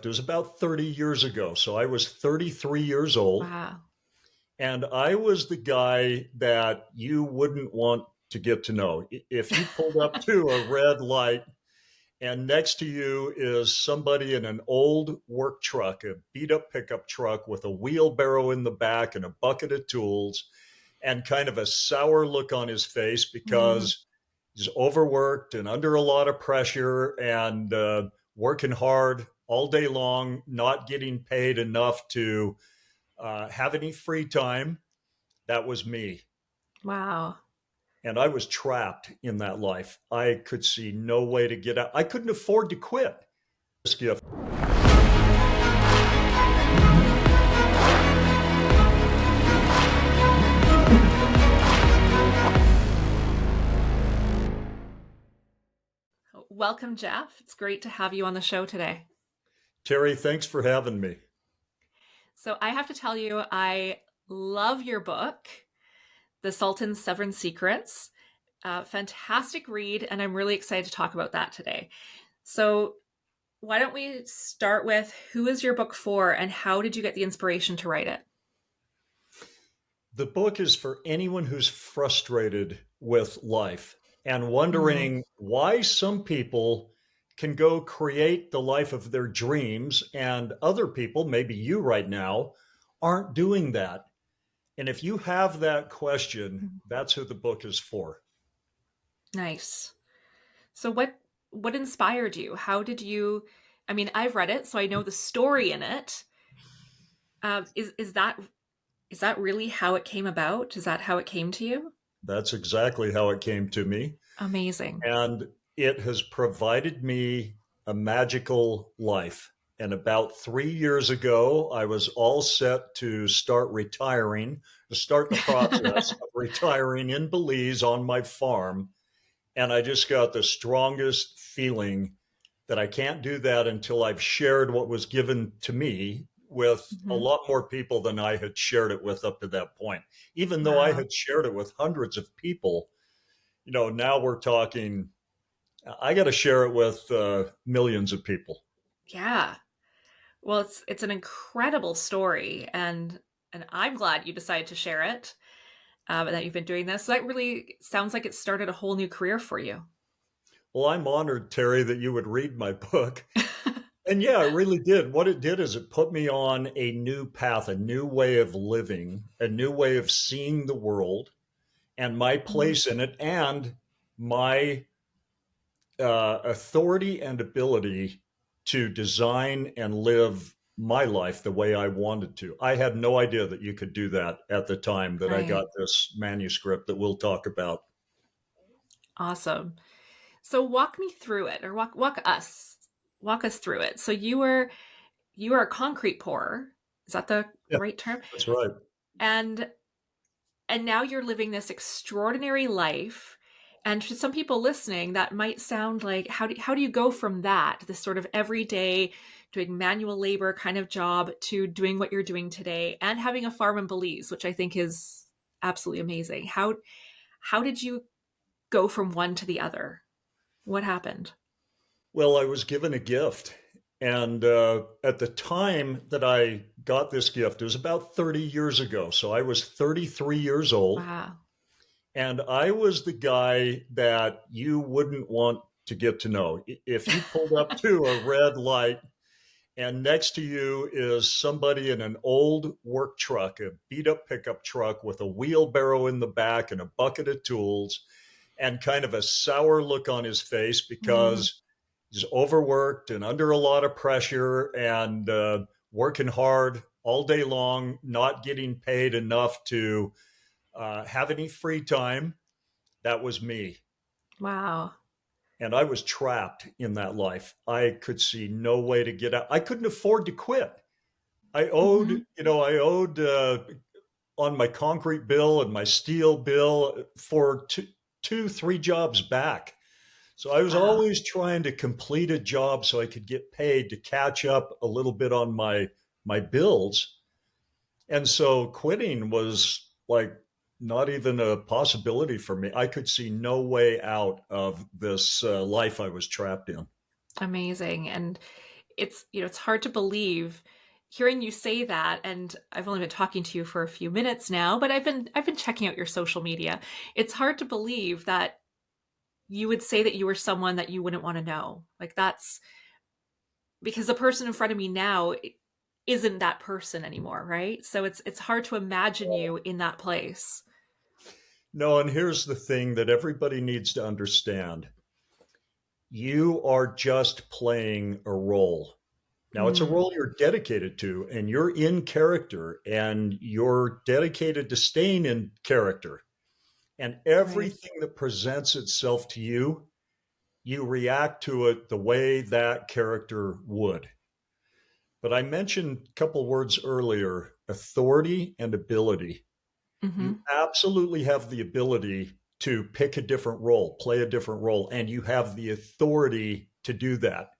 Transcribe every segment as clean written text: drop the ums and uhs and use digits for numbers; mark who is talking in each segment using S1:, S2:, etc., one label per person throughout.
S1: It was about 30 years ago. So I was 33 years old,
S2: Wow.
S1: and I was the guy that you wouldn't want to get to know. If you pulled up to a red light and next to you is somebody in an old work truck, a beat up pickup truck with a wheelbarrow in the back and a bucket of tools, and kind of a sour look on his face
S2: Mm,
S1: because he's overworked and under a lot of pressure and working hard all day long, not getting paid enough to have any free time. That was me.
S2: wow.
S1: And I was trapped in that life. I could see no way to get out. I couldn't afford to quit this gift.
S2: Welcome, Jeff. It's great to have you on the show today.
S1: Terry, thanks for having me.
S2: So, I have to tell you, I love your book, The Sultan's Seven Secrets. Fantastic read, and I'm really excited to talk about that today. So, why don't we start with who is your book for and how did you get the inspiration to write it?
S1: The book is for anyone who's frustrated with life and
S2: Mm,
S1: wondering why some people can go create the life of their dreams and other people, maybe you right now, aren't doing that. And if you have that question, that's who the book is for.
S2: nice. So, what inspired you? How did you? I mean, I've read it, so I know the story in it. Is that really how it came about? Is that how it came to you?
S1: That's exactly how it came to me.
S2: Amazing.
S1: And it has provided me a magical life. And about 3 years ago, I was all set to start retiring, to start the process of retiring in Belize on my farm. And I just got the strongest feeling that I can't do that until I've shared what was given to me with a
S2: Mhm.
S1: lot more people than I had shared it with up to that point. Even though I
S2: Wow.
S1: had shared it with hundreds of people, now we're talking, I got to share it with millions of people.
S2: Yeah. Well, it's an incredible story, and I'm glad you decided to share it. And that you've been doing this. So that really sounds like it started a whole new career for you.
S1: Well, I'm honored, Terry, that you would read my book. And yeah, it really did. What it did is it put me on a new path, a new way of living, a new way of seeing the world and my
S2: Mm,
S1: place in it, and my authority and ability to design and live my life the way I wanted to. I had no idea that you could do that at the time that I
S2: right.
S1: got this manuscript that we'll talk about.
S2: Awesome. So walk me through it, or walk us through it. So you were a concrete pourer. Is that the
S1: Yeah,
S2: right term?
S1: that's right.
S2: And and now you're living this extraordinary life. And to some people listening, that might sound like how do you go from that, this sort of everyday doing manual labor kind of job, to doing what you're doing today and having a farm in Belize, which I think is absolutely amazing. How did you go from one to the other? What happened?
S1: Well, I was given a gift. And at the time that I got this gift, it was about 30 years ago. So I was 33 years old.
S2: Wow.
S1: And I was the guy that you wouldn't want to get to know. If you pulled up to a red light and next to you is somebody in an old work truck, a beat up pickup truck with a wheelbarrow in the back and a bucket of tools, and kind of a sour look on his face
S2: Mm,
S1: because he's overworked and under a lot of pressure and working hard all day long, not getting paid enough to have any free time. That was me.
S2: wow.
S1: And I was trapped in that life. I could see no way to get out. I couldn't afford to quit.
S2: Hmm.
S1: I owed on my concrete bill and my steel bill for three jobs back. So I was
S2: Wow.
S1: always trying to complete a job so I could get paid to catch up a little bit on my bills. And so quitting was like not even a possibility for me. I could see no way out of this life I was trapped in.
S2: Amazing. And it's, it's hard to believe hearing you say that. And I've only been talking to you for a few minutes now, but I've been checking out your social media. It's hard to believe that you would say that you were someone that you wouldn't want to know. Like, that's because the person in front of me now isn't that person anymore, right? So it's hard to imagine you in that place.
S1: No, and here's the thing that everybody needs to understand: you are just playing a role. Now, it's a
S2: Mm,
S1: role you're dedicated to, and you're in character, and you're dedicated to staying in character. And
S2: right.
S1: everything that presents itself to you, you react to it the way that character would. But I mentioned a couple words earlier: authority and ability. You
S2: Hmm.
S1: absolutely have the ability to pick a different role, play a different role, and you have the authority to do that.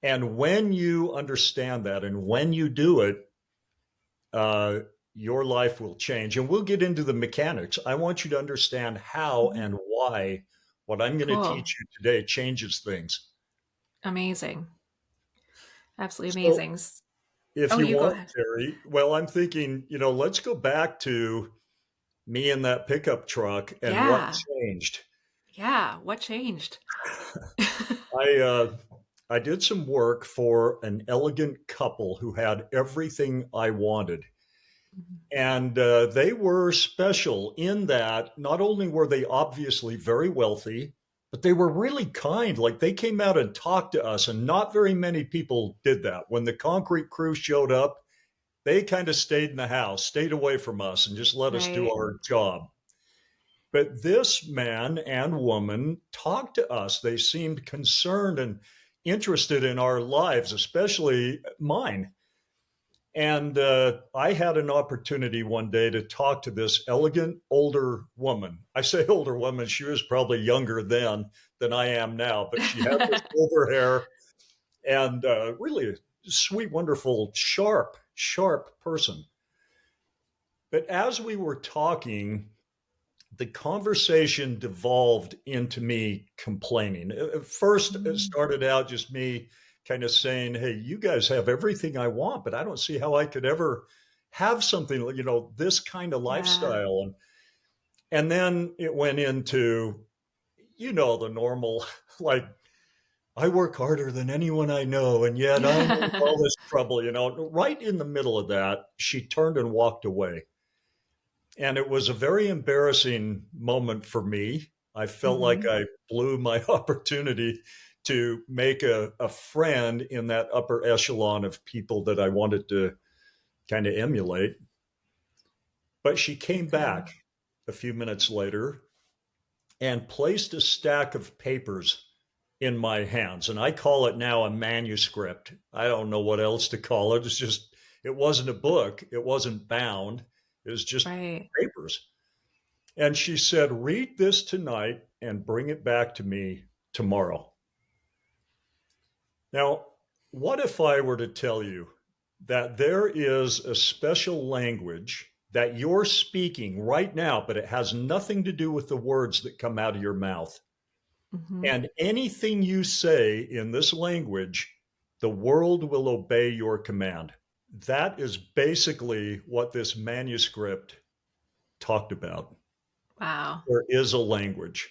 S1: And when you understand that and when you do it, uh, your life will change. And we'll get into the mechanics. I want you to understand how
S2: Hmm.
S1: and why what I'm going to
S2: Cool.
S1: teach you today changes things.
S2: Amazing. Absolutely
S1: So,
S2: amazing.
S1: if
S2: Oh,
S1: you
S2: you go
S1: want,
S2: ahead.
S1: Terry, well, I'm thinking, let's go back to me in that pickup truck and what
S2: Yeah.
S1: changed.
S2: Yeah. What changed?
S1: I I did some work for an elegant couple who had everything I wanted. And they were special in that not only were they obviously very wealthy, but they were really kind. Like, they came out and talked to us, and not very many people did that. When the concrete crew showed up, they kind of stayed in the house, stayed away from us, and just let us do
S2: Right.
S1: our job. But this man and woman talked to us. They seemed concerned and interested in our lives, especially mine. And I had an opportunity one day to talk to this elegant older woman. I say older woman, she was probably younger then than I am now, but she had this silver hair and really a sweet, wonderful, sharp person. But as we were talking, the conversation devolved into me complaining. At first, it
S2: Mm,
S1: started out just me kind of saying, "Hey, you guys have everything I want, but I don't see how I could ever have something, this kind of
S2: yeah.
S1: lifestyle." And then it went into, the normal, like, I work harder than anyone I know, and yet I'm in all this trouble. Right in the middle of that, she turned and walked away. And it was a very embarrassing moment for me. I felt like
S2: Hmm.
S1: I blew my opportunity to make a friend in that upper echelon of people that I wanted to kind of emulate. But she came
S2: Yeah.
S1: back a few minutes later and placed a stack of papers in my hands. And I call it now a manuscript. I don't know what else to call it. It wasn't a book, it wasn't bound, it was just
S2: Right.
S1: papers. And she said, "Read this tonight and bring it back to me tomorrow." Now, what if I were to tell you that there is a special language that you're speaking right now, but it has nothing to do with the words that come out of your mouth?
S2: Hmm.
S1: And anything you say in this language, the world will obey your command. That is basically what this manuscript talked about.
S2: Wow.
S1: There is a language.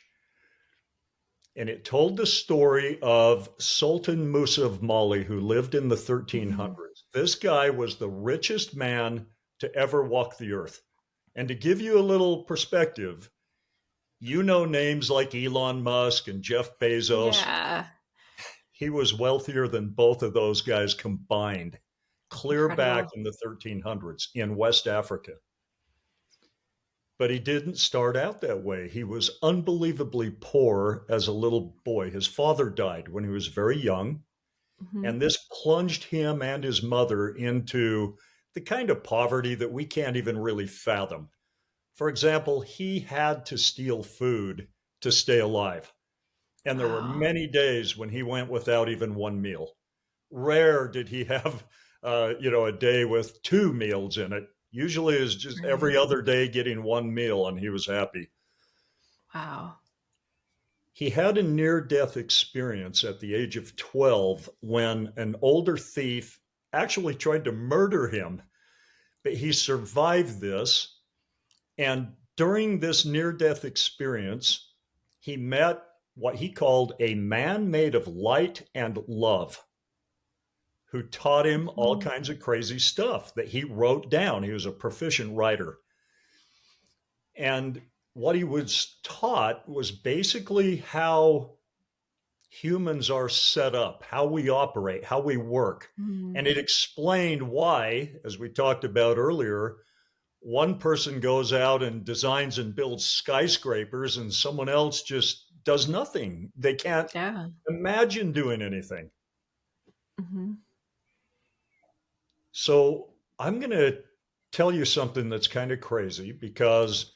S1: And it told the story of Sultan Musa of Mali, who lived in the
S2: Hmm.
S1: 1300s. This guy was the richest man to ever walk the earth. And to give you a little perspective, names like Elon Musk and Jeff Bezos.
S2: Yeah.
S1: He was wealthier than both of those guys combined, clear back
S2: Incredible.
S1: in the 1300s in West Africa. But he didn't start out that way. He was unbelievably poor as a little boy. His father died when he was very young,
S2: Hmm.
S1: and this plunged him and his mother into the kind of poverty that we can't even really fathom. For example, he had to steal food to stay alive. And there were
S2: Wow.
S1: many days when he went without even one meal. Rare did he have, a day with two meals in it. Usually is just
S2: Right.
S1: every other day getting one meal, and he was happy.
S2: Wow.
S1: He had a near death experience at the age of 12 when an older thief actually tried to murder him, but he survived this. And during this near death experience, he met what he called a man made of light and love, who taught him all
S2: Mhm.
S1: kinds of crazy stuff that he wrote down. He was a proficient writer. And what he was taught was basically how humans are set up, how we operate, how we work.
S2: Mhm.
S1: And it explained why, as we talked about earlier, one person goes out and designs and builds skyscrapers and someone else just does nothing. They can't
S2: Yeah.
S1: imagine doing anything.
S2: Mhm.
S1: So I'm going to tell you something that's kind of crazy because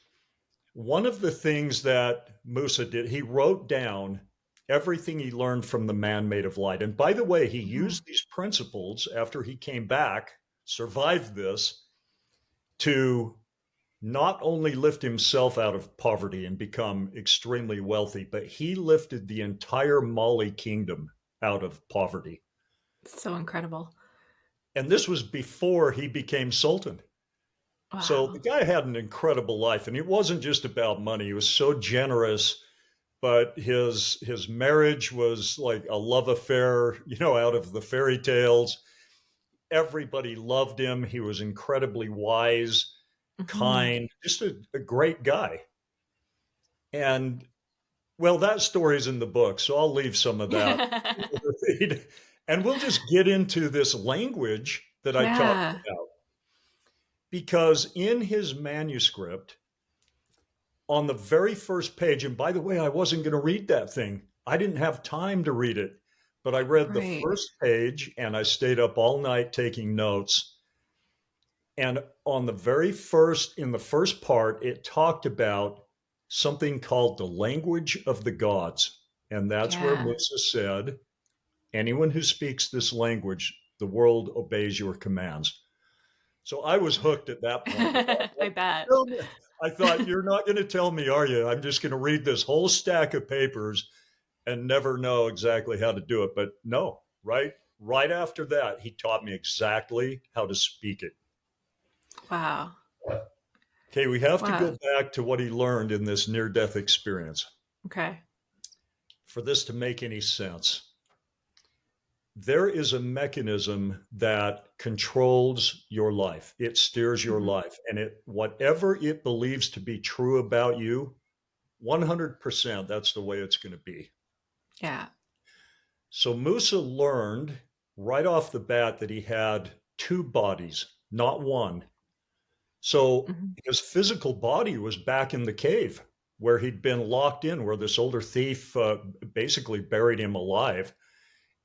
S1: one of the things that Musa did, he wrote down everything he learned from the man made of light. And by the way, he
S2: Mhm.
S1: used these principles after he came back, survived this, to not only lift himself out of poverty and become extremely wealthy, but he lifted the entire Mali kingdom out of poverty.
S2: So incredible.
S1: And this was before he became sultan. So the
S2: Wow.
S1: guy had an incredible life, and it wasn't just about money. He was so generous, but his marriage was like a love affair, out of the fairy tales. Everybody loved him. He was incredibly wise,
S2: Mhm.
S1: kind, just a great guy. And well, that story's in the book, so I'll leave some of that to read. And we'll just get into this language that I talked
S2: Yeah.
S1: about. Because in his manuscript, on the very first page, and by the way, I wasn't going to read that thing. I didn't have time to read it, but I read the
S2: Right.
S1: first page and I stayed up all night taking notes. And on the very first, in the first part, it talked about something called the language of the gods. And that's where
S2: Yeah.
S1: Musa said, anyone who speaks this language, the world obeys your commands. So I was hooked at that point.
S2: I bet.
S1: I thought, you're not going to tell me, are you? I'm just going to read this whole stack of papers and never know exactly how to do it. But no, right after that, he taught me exactly how to speak it.
S2: Wow.
S1: Okay, we have to
S2: Wow.
S1: go back to what he learned in this near death experience
S2: Okay.
S1: for this to make any sense. There is a mechanism that controls your life. It steers your
S2: Mhm.
S1: life, and whatever it believes to be true about you, 100% that's the way it's going to be.
S2: Yeah.
S1: So Musa learned right off the bat that he had two bodies, not one. So
S2: Mhm.
S1: his physical body was back in the cave where he'd been locked in, where this older thief basically buried him alive,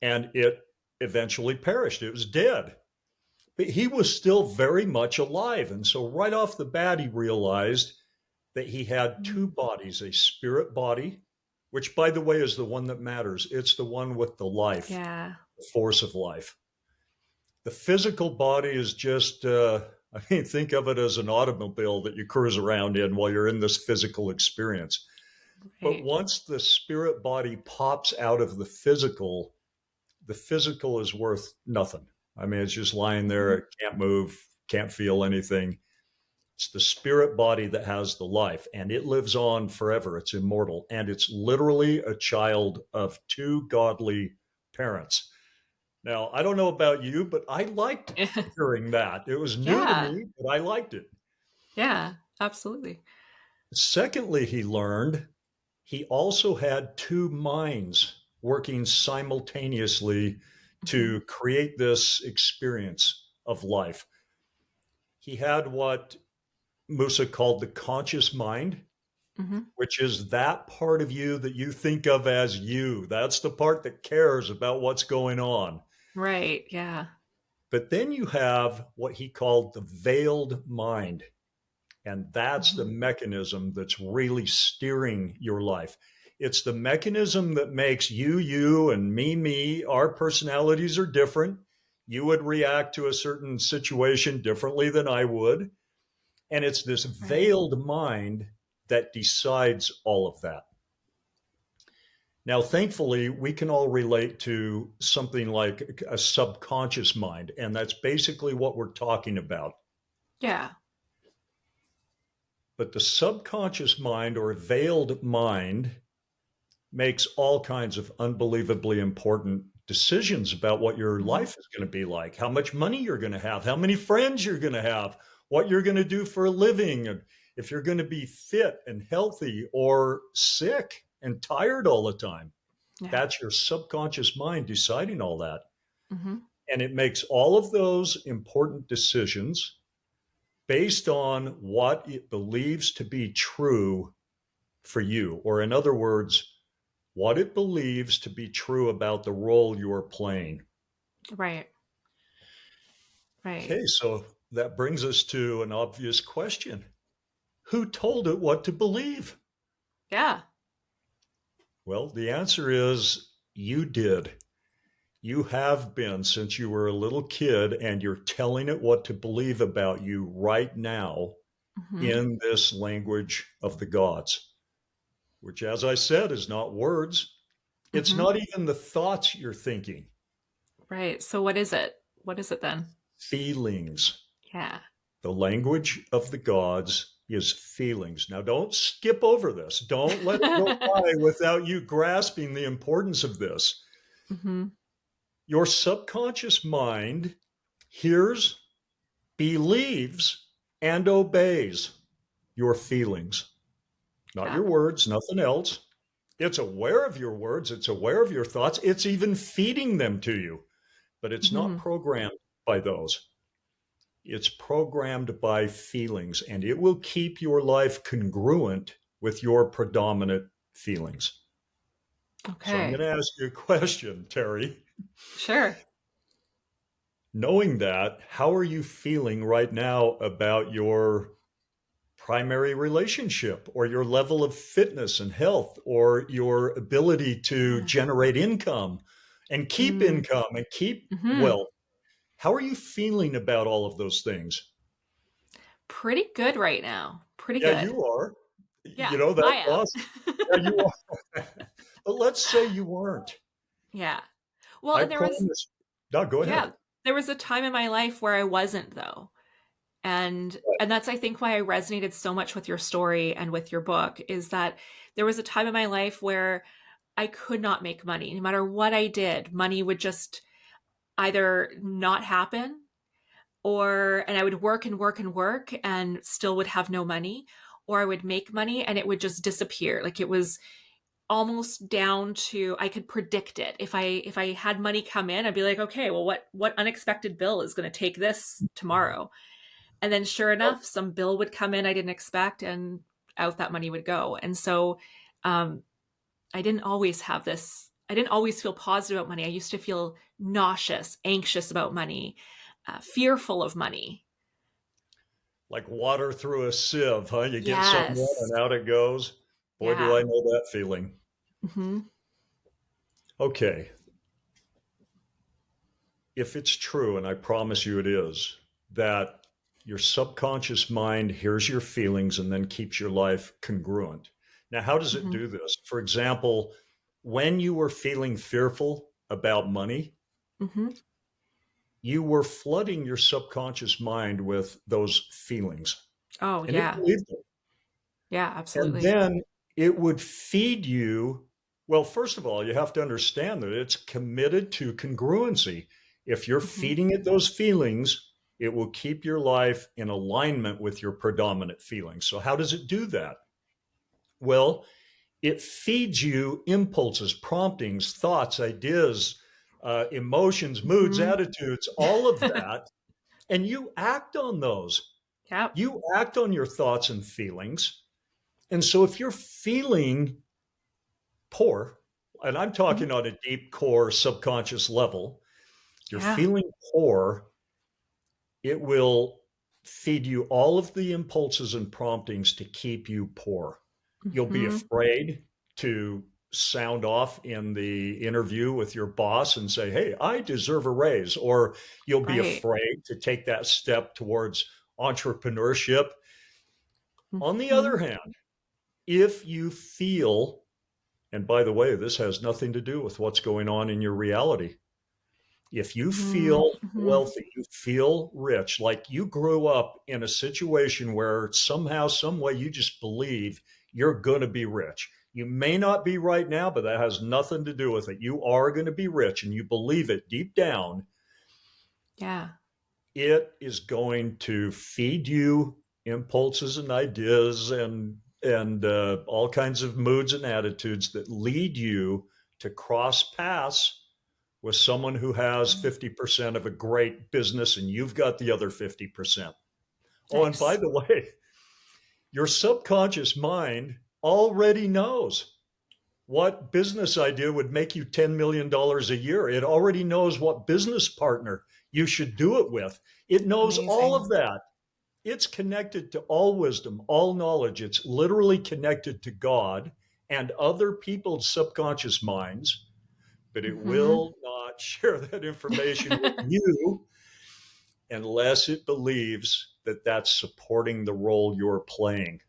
S1: and it eventually perished. It was dead. But he was still very much alive. And so, right off the bat, he realized that he had two
S2: Mhm.
S1: bodies, a spirit body, which, by the way, is the one that matters. It's the one with the life,
S2: Yeah.
S1: the force of life. The physical body is just, I mean, think of it as an automobile that you cruise around in while you're in this physical experience. But
S2: Right.
S1: once the spirit body pops out of the physical is worth nothing. I mean, it's just lying there.
S2: Mhm.
S1: It can't move, can't feel anything. It's the spirit body that has the life, and it lives on forever. It's immortal, and it's literally a child of two godly parents. Now, I don't know about you, but I liked hearing that. It was new to
S2: Yeah.
S1: me, but I liked it.
S2: Yeah. Absolutely.
S1: Secondly, he learned he also had two minds working simultaneously
S2: Mhm.
S1: to create this experience of life. He had what Musa called the conscious mind,
S2: Mhm.
S1: which is that part of you that you think of as you. That's the part that cares about what's going on.
S2: Right. Yeah.
S1: But then you have what he called the veiled mind. And that's the
S2: Mhm.
S1: mechanism that's really steering your life. It's the mechanism that makes you, you, and me. Our personalities are different. You would react to a certain situation differently than I would. And it's this
S2: Right.
S1: veiled mind that decides all of that. Now, thankfully, we can all relate to something like a subconscious mind, and that's basically what we're talking about.
S2: Yeah.
S1: But the subconscious mind or veiled mind makes all kinds of unbelievably important decisions about what your
S2: Mm-hmm.
S1: life is going to be like, how much money you're going to have, how many friends you're going to have, what you're going to do for a living, and if you're going to be fit and healthy or sick and tired all the time.
S2: Yeah.
S1: That's your subconscious mind deciding all that.
S2: Mm-hmm.
S1: And it makes all of those important decisions based on what it believes to be true for you. Or, in other words, what it believes to be true about the role you're playing.
S2: Right. Right.
S1: Okay, so that brings us to an obvious question. Who told it what to believe?
S2: Yeah.
S1: Well, the answer is you did. You have been since you were a little kid, and you're telling it what to believe about you right now
S2: Mm-hmm.
S1: in this language of the gods, which, as I said, is not words. It's
S2: Mm-hmm.
S1: not even the thoughts you're thinking,
S2: Right. So what is it? What is it then?
S1: feelings.
S2: Yeah.
S1: The language of the gods is feelings. Now, don't skip over this. Don't let it go by without you grasping the importance of this.
S2: Mm-hmm.
S1: Your subconscious mind hears, believes, and obeys your feelings, not
S2: Yeah.
S1: your words, nothing else. It's aware of your words, it's aware of your thoughts, it's even feeding them to you, but it's not
S2: Mm-hmm.
S1: programmed by those. It's programmed by feelings, and it will keep your life congruent with your predominant feelings. So I'm going
S2: Okay.
S1: to ask you a question, Terry.
S2: Sure.
S1: Knowing that, how are you feeling right now about your primary relationship or your level of fitness and health or your ability to
S2: Yeah.
S1: generate income and keep
S2: Mm-hmm.
S1: wealth? How are you feeling about all of those things?
S2: Pretty good right now. Pretty
S1: Yeah,
S2: good.
S1: you are.
S2: Yeah,
S1: That's
S2: I
S1: awesome. Yeah,
S2: am.
S1: you are. But let's say you weren't.
S2: Yeah. Well,
S1: I
S2: and there was,
S1: promise. No, go
S2: yeah,
S1: ahead.
S2: there was a time in my life where I wasn't though. And that's I think why I resonated so much with your story and with your book is that there was a time in my life where I could not make money. No matter what I did, money would just either not happen and I would work and work and work and still would have no money, or I would make money and it would just disappear. Like it was almost down to I could predict it. If I had money come in, I'd be like, okay, well what unexpected bill is going to take this tomorrow? And then sure enough, some bill would come in I didn't expect and out that money would go. And so um I didn't always have this. I didn't always feel positive about money. I used to feel nauseous, anxious about money, fearful of money.
S1: Like water through a sieve, huh? You get some in
S2: Yes.
S1: and out it goes. Boy, do
S2: Yeah.
S1: I know that feeling.
S2: Hmm.
S1: Okay. If it's true, and I promise you it is, that your subconscious mind hears your feelings and then keeps your life congruent. Now, how does it
S2: Hmm.
S1: do this? For example, when you were feeling fearful about money,
S2: Hmm.
S1: you were flooding your subconscious mind with those feelings,
S2: Oh,
S1: and it
S2: yeah.
S1: believed them.
S2: Yeah,
S1: And
S2: absolutely.
S1: then it would feed you. Well, first of all, you have to understand that it's committed to congruency. If you're
S2: Hmm.
S1: feeding it those feelings, it will keep your life in alignment with your predominant feelings. So, how does it do that? Well, it feeds you impulses, promptings, thoughts, ideas, emotions, moods,
S2: Hmm.
S1: attitudes, all of that, and you act on those.
S2: Yep.
S1: You act on your thoughts and feelings. And so, if you're feeling poor, and I'm
S2: Mhm.
S1: talking on a deep core subconscious level, you're
S2: Yeah.
S1: feeling poor, it will feed you all of the impulses and promptings to keep you poor. You'll be
S2: Hmm.
S1: afraid to sound off in the interview with your boss and say, hey, I deserve a raise. Or you'll be
S2: Right.
S1: afraid to take that step towards entrepreneurship. On the
S2: Hmm.
S1: other hand, if you feel And by the way, this has nothing to do with what's going on in your reality. If you feel
S2: Mm-hmm.
S1: wealthy, you feel rich, like you grew up in a situation where somehow, some way, you just believe you're going to be rich. You may not be right now, but that has nothing to do with it. You are going to be rich and you believe it deep down.
S2: Yeah.
S1: It is going to feed you impulses and ideas and all kinds of moods and attitudes that lead you to cross paths with someone who has 50% of a great business and you've got the other 50%. Oh, and by
S2: Nice.
S1: the way, your subconscious mind already knows what business idea would make you $10 million a year. It already knows what business partner you should do it with. It knows all
S2: Amazing.
S1: of that. It's connected to all wisdom, all knowledge. It's literally connected to God and other people's subconscious minds, but it
S2: Mm-hmm.
S1: will not share that information with you unless it believes that that's supporting the role you're playing.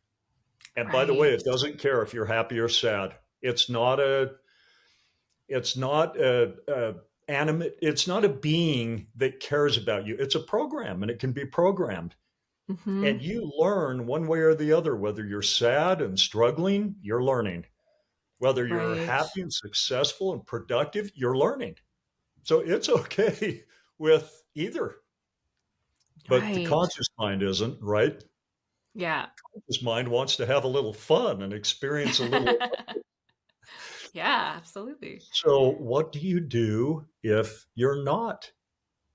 S1: And by the way,
S2: Right.
S1: it doesn't care if you're happy or sad. It's not a animate. It's not a being that cares about you. It's a program, and it can be programmed.
S2: Mm-hmm.
S1: And you learn one way or the other. Whether you're sad and struggling, you're learning. Whether you're
S2: Right.
S1: happy and successful and productive, you're learning. So it's okay with either. But the
S2: Right.
S1: conscious mind isn't, right?
S2: Yeah.
S1: Conscious mind wants to have a little fun and experience a little.
S2: Yeah, absolutely.
S1: So, what do you do if you're not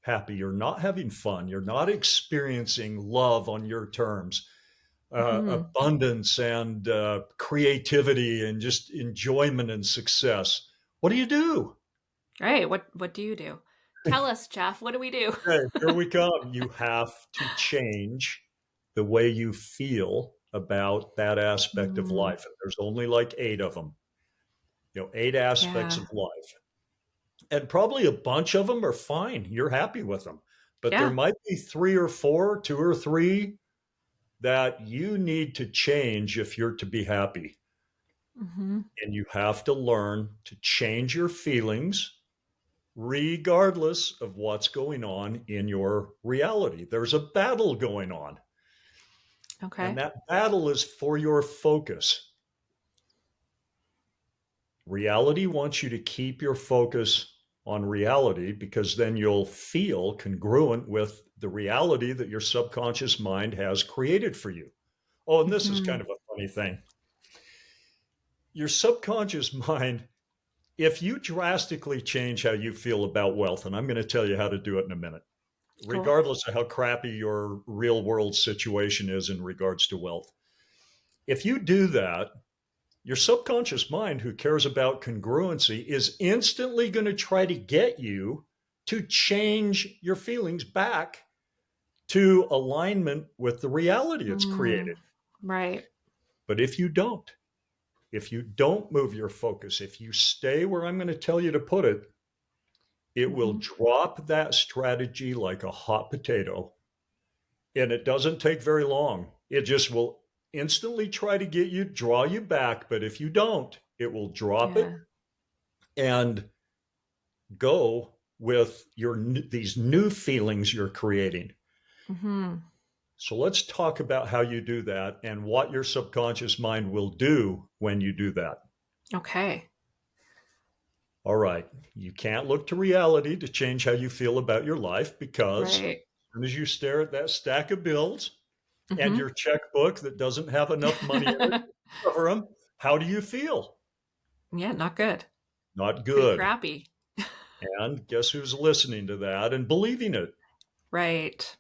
S1: happy? You're not having fun. You're not experiencing love on your terms,
S2: Hmm.
S1: abundance and creativity and just enjoyment and success. What do you do?
S2: Right. What do you do? Tell us, Jeff. What do we do?
S1: Okay, here we come. You have to change the way you feel about that aspect of
S2: Mm,
S1: life. And there's only like eight of them, 8 aspects
S2: yeah.
S1: of life. And probably a bunch of them are fine. You're happy with them. But there
S2: Yeah.
S1: might be three or four, two or three that you need to change if you're to be happy.
S2: Hmm.
S1: And you have to learn to change your feelings regardless of what's going on in your reality. There's a battle going on, and
S2: Okay.
S1: that battle is for your focus. Reality wants you to keep your focus on reality because then you'll feel congruent with the reality that your subconscious mind has created for you. Oh, and this is
S2: Hmm.
S1: kind of a funny thing. Your subconscious mind, if you drastically change how you feel about wealth, and I'm going to tell you how to do it in a minute,
S2: Cool.
S1: regardless of how crappy your real world situation is in regards to wealth, if you do that, your subconscious mind, who cares about congruency, is instantly going to try to get you to change your feelings back to alignment with the reality it's
S2: Mm,
S1: created.
S2: right.
S1: But if you don't move your focus, if you stay where I'm going to tell you to put it, it will
S2: Hmm.
S1: drop that strategy like a hot potato. And it doesn't take very long. It just will instantly try to get you, draw you back. But if you don't, it will drop it
S2: Yeah.
S1: and go with these new feelings you're creating.
S2: Hmm.
S1: So let's talk about how you do that and what your subconscious mind will do when you do that.
S2: Okay.
S1: All right, you can't look to reality to change how you feel about your life because
S2: Right.
S1: as soon as you stare at that stack of bills and
S2: Hmm.
S1: your checkbook that doesn't have enough money in it to cover them, how do you feel?
S2: Yeah, not good.
S1: Not
S2: Pretty
S1: good.
S2: crappy.
S1: And guess who's listening to that and believing it?
S2: Right.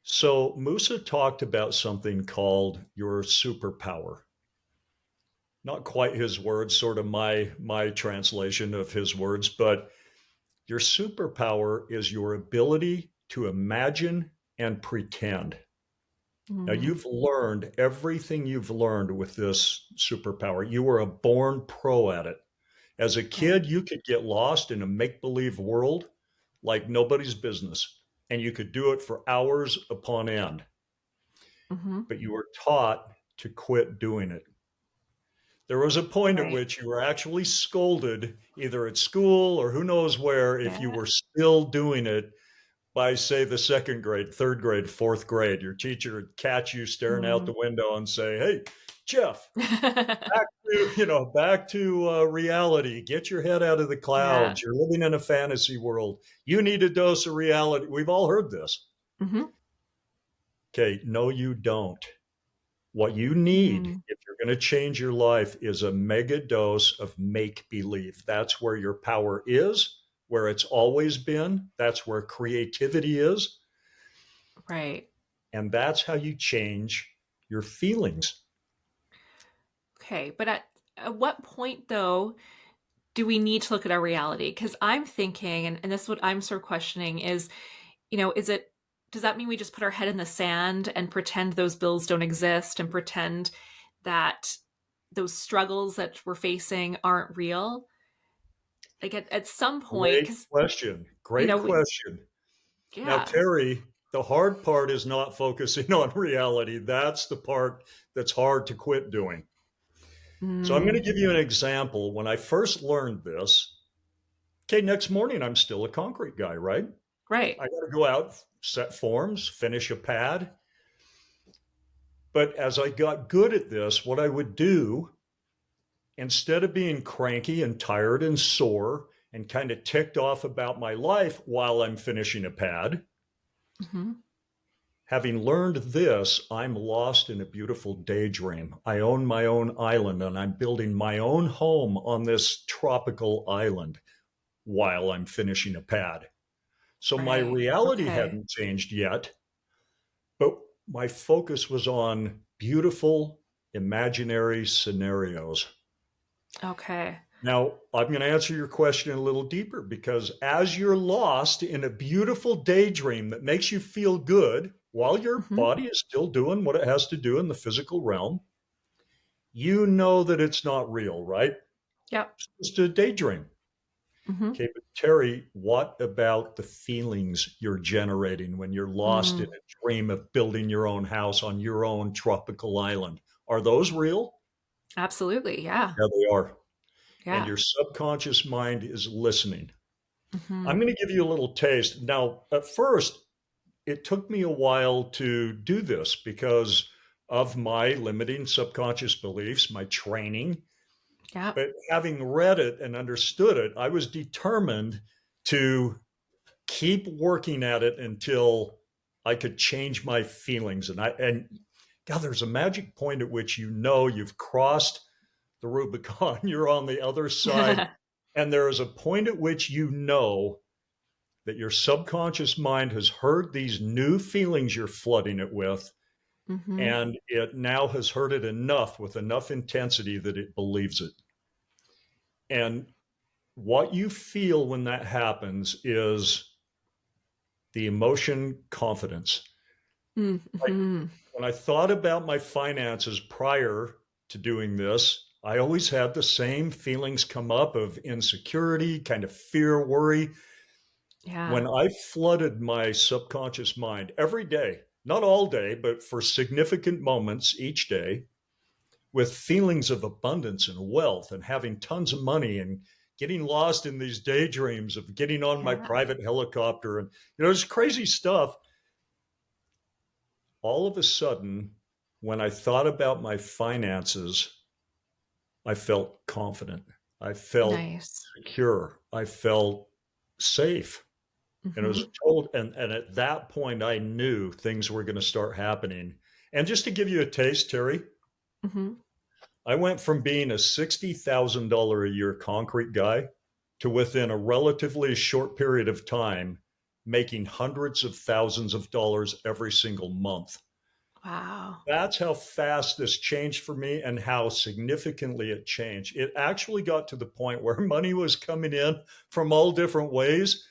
S1: So Musa talked about something called your superpower. Not quite his words, sort of my translation of his words, but your superpower is your ability to imagine and pretend. Now
S2: Mm,
S1: you've learned everything you've learned with this superpower. You were a born pro at it. As a
S2: right.
S1: kid, you could get lost in a make-believe world like nobody's business, and you could do it for hours upon end,
S2: Hmm.
S1: but you were taught to quit doing it. There was a point at
S2: Right.
S1: which you were actually scolded, either at school or who knows where, if you
S2: Yeah.
S1: were still doing it by, say, the second grade, third grade, fourth grade. Your teacher would catch you staring out
S2: Mm.
S1: the window and say, "Hey, Jeff, back to back to reality. Get your head out of the
S2: Yeah.
S1: clouds. You're living in a fantasy world. You need a dose of reality." We've all heard this.
S2: Mhm.
S1: Okay, no, you don't. What you need
S2: Mm.
S1: if you're going to change your life is a mega dose of make believe. That's where your power is, where it's always been. That's where creativity is.
S2: Right.
S1: And that's how you change your feelings.
S2: Okay. But at what point, though, do we need to look at our reality? Because I'm thinking, and this is what I'm sort of questioning is, is it, does that mean we just put our head in the sand and pretend those bills don't exist and pretend that those struggles that we're facing aren't real? Like at some point,
S1: Great
S2: because,
S1: question. Great question. Now,
S2: yeah.
S1: Terry, the hard part is not focusing on reality. That's the part that's hard to quit doing. So I'm going to
S2: Mm,
S1: give you an example. When I first learned this, okay, next morning I'm still a concrete guy, right?
S2: right.
S1: I got to go out, set forms, finish a pad. But as I got good at this, what I would do, instead of being cranky and tired and sore and kind of ticked off about my life while I'm finishing a pad,
S2: Hmm.
S1: having learned this, I'm lost in a beautiful daydream. I own my own island and I'm building my own home on this tropical island while I'm finishing a pad. So my
S2: Right.
S1: reality
S2: Okay.
S1: hadn't changed yet, but my focus was on beautiful imaginary scenarios.
S2: Okay.
S1: Now, I'm going to answer your question a little deeper because as you're lost in a beautiful daydream that makes you feel good while your
S2: Hmm.
S1: body is still doing what it has to do in the physical realm, you know that it's not real, right?
S2: Yep.
S1: It's just a daydream.
S2: Hmm.
S1: Okay, but Terry, what about the feelings you're generating when you're lost in
S2: Mm,
S1: a dream of building your own house on your own tropical island? Are those real?
S2: absolutely. Yeah.
S1: Yeah, they are. And
S2: Yeah.
S1: your subconscious mind is listening.
S2: Hmm.
S1: I'm going to give you a little taste. Now, at first, it took me a while to do this because of my limiting subconscious beliefs, my training.
S2: Yep.
S1: But having read it and understood it, I was determined to keep working at it until I could change my feelings. And God, there's a magic point at which you know you've crossed the Rubicon. You're on the other side. And there is a point at which you know that your subconscious mind has heard these new feelings you're flooding it with,
S2: Hmm.
S1: and it now has heard it enough with enough intensity that it believes it. And what you feel when that happens is the emotion confidence. Like
S2: Hmm.
S1: when I thought about my finances prior to doing this, I always had the same feelings come up of insecurity, kind of fear, worry.
S2: Yeah.
S1: When I flooded my subconscious mind every day, not all day, but for significant moments each day, with feelings of abundance and wealth and having tons of money and getting lost in these daydreams of getting on my
S2: Yeah.
S1: private helicopter and this crazy stuff, all of a sudden, when I thought about my finances, I felt confident. I felt
S2: Nice.
S1: secure. I felt safe. And it was
S2: Hmm.
S1: told, and at that point, I knew things were going to start happening. And just to give you a taste, Terry,
S2: Hmm.
S1: I went from being a $60,000 a year concrete guy to within a relatively short period of time making hundreds of thousands of dollars every single month.
S2: Wow.
S1: That's how fast this changed for me and how significantly it changed. It actually got to the point where money was coming in from all different ways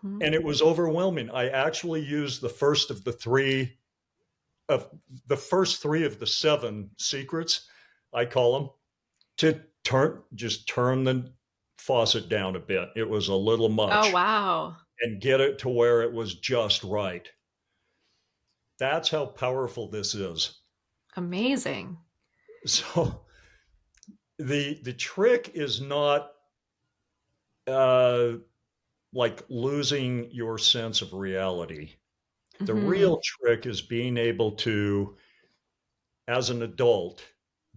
S2: Hmm.
S1: and it was overwhelming. I actually used the first three of the seven secrets, I call them, to turn the faucet down a bit. It was a little
S2: Oh,
S1: much
S2: wow.
S1: and get it to where it was just right. That's how powerful this is.
S2: Amazing.
S1: So The trick is not uh, like losing your sense of reality. The
S2: Hmm.
S1: real trick is being able to, as an adult,